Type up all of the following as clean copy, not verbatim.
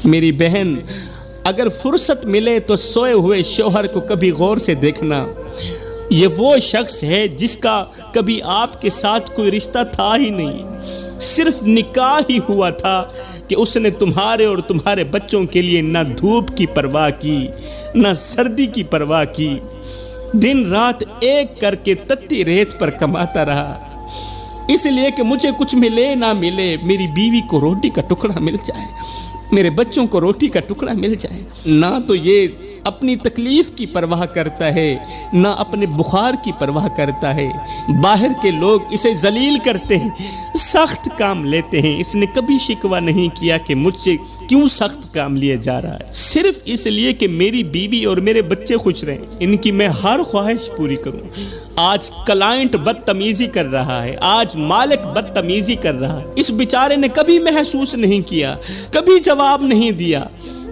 میری بہن، اگر فرصت ملے تو سوئے ہوئے شوہر کو کبھی غور سے دیکھنا۔ یہ وہ شخص ہے جس کا کبھی آپ کے ساتھ کوئی رشتہ تھا ہی نہیں، صرف نکاح ہی ہوا تھا کہ اس نے تمہارے اور تمہارے بچوں کے لیے نہ دھوپ کی پرواہ کی نہ سردی کی پرواہ کی، دن رات ایک کر کے تتی ریت پر کماتا رہا، اس لیے کہ مجھے کچھ ملے نہ ملے، میری بیوی کو روٹی کا ٹکڑا مل جائے، میرے بچوں کو روٹی کا ٹکڑا مل جائے۔ نہ تو یہ اپنی تکلیف کی پرواہ کرتا ہے، نہ اپنے بخار کی پرواہ کرتا ہے۔ باہر کے لوگ اسے ذلیل کرتے ہیں، سخت کام لیتے ہیں، اس نے کبھی شکوہ نہیں کیا کہ مجھ سے کیوں سخت کام لیا جا رہا ہے، صرف اس لیے کہ میری بیوی اور میرے بچے خوش رہیں، ان کی میں ہر خواہش پوری کروں۔ آج کلائنٹ بدتمیزی کر رہا ہے، آج مالک بدتمیزی کر رہا ہے، اس بیچارے نے کبھی محسوس نہیں کیا، کبھی جواب نہیں دیا،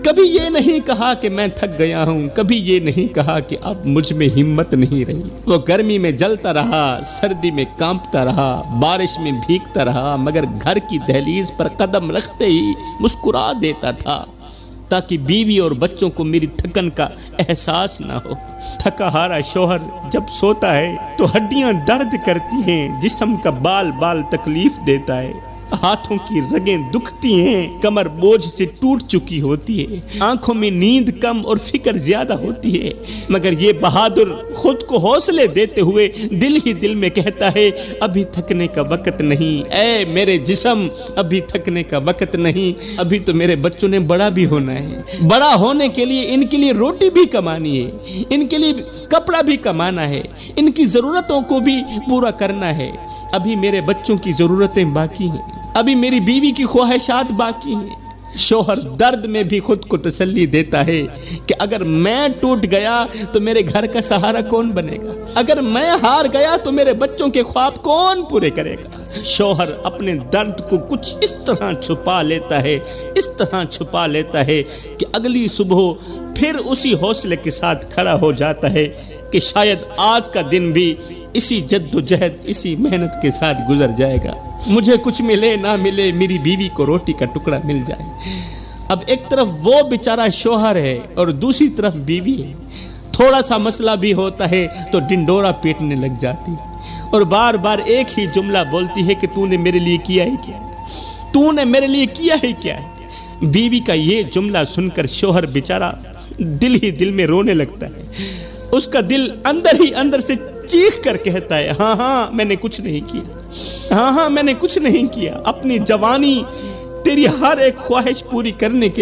کبھی یہ نہیں کہا کہ میں تھک گیا ہوں، کبھی یہ نہیں کہا کہ اب مجھ میں ہمت نہیں رہی۔ وہ گرمی میں جلتا رہا، سردی میں کانپتا رہا، بارش میں بھیگتا رہا، مگر گھر کی دہلیز پر قدم رکھتے ہی مسکرا دیتا تھا تاکہ بیوی اور بچوں کو میری تھکن کا احساس نہ ہو۔ تھکا ہارا شوہر جب سوتا ہے تو ہڈیاں درد کرتی ہیں، جسم کا بال بال تکلیف دیتا ہے، ہاتھوں کی رگیں دکھتی ہیں، کمر بوجھ سے ٹوٹ چکی ہوتی ہے، آنکھوں میں نیند کم اور فکر زیادہ ہوتی ہے، مگر یہ بہادر خود کو حوصلے دیتے ہوئے دل ہی دل میں کہتا ہے ابھی تھکنے کا وقت نہیں، اے میرے جسم ابھی تھکنے کا وقت نہیں، ابھی تو میرے بچوں نے بڑا بھی ہونا ہے، بڑا ہونے کے لیے ان کے لیے روٹی بھی کمانی ہے، ان کے لیے کپڑا بھی کمانا ہے، ان کی ضرورتوں کو بھی پورا کرنا ہے، ابھی میرے بچوں کی ضرورتیں باقی ہیں، ابھی میری بیوی کی خواہشات باقی ہیں۔ شوہر درد میں بھی خود کو تسلی دیتا ہے کہ اگر میں ٹوٹ گیا تو میرے گھر کا سہارا کون بنے گا، اگر میں ہار گیا تو میرے بچوں کے خواب کون پورے کرے گا۔ شوہر اپنے درد کو کچھ اس طرح چھپا لیتا ہے، اس طرح چھپا لیتا ہے کہ اگلی صبح پھر اسی حوصلے کے ساتھ کھڑا ہو جاتا ہے کہ شاید آج کا دن بھی اسی جد و جہد، اسی محنت کے ساتھ گزر جائے گا، مجھے کچھ ملے نہ ملے، میری بیوی کو روٹی کا ٹکڑا مل جائے۔ اب ایک طرف وہ بیچارہ شوہر ہے اور دوسری طرف بیوی ہے، تھوڑا سا مسئلہ بھی ہوتا ہے تو ڈنڈورا پیٹنے لگ جاتی اور بار بار ایک ہی جملہ بولتی ہے کہ تو نے میرے لیے کیا ہی کیا، تو نے میرے لیے کیا ہی کیا ہے۔ بیوی کا یہ جملہ سن کر شوہر بیچارہ دل ہی دل میں رونے لگتا ہے، اس کا دل اندر ہی اندر سے چیخ کر کہتا ہے ہاں ہاں میں نے کچھ نہیں کیا، ہاں ہاں میں نے کچھ نہیں کیا، اپنی جوانی تیری ہر ایک خواہش پوری کرنے کے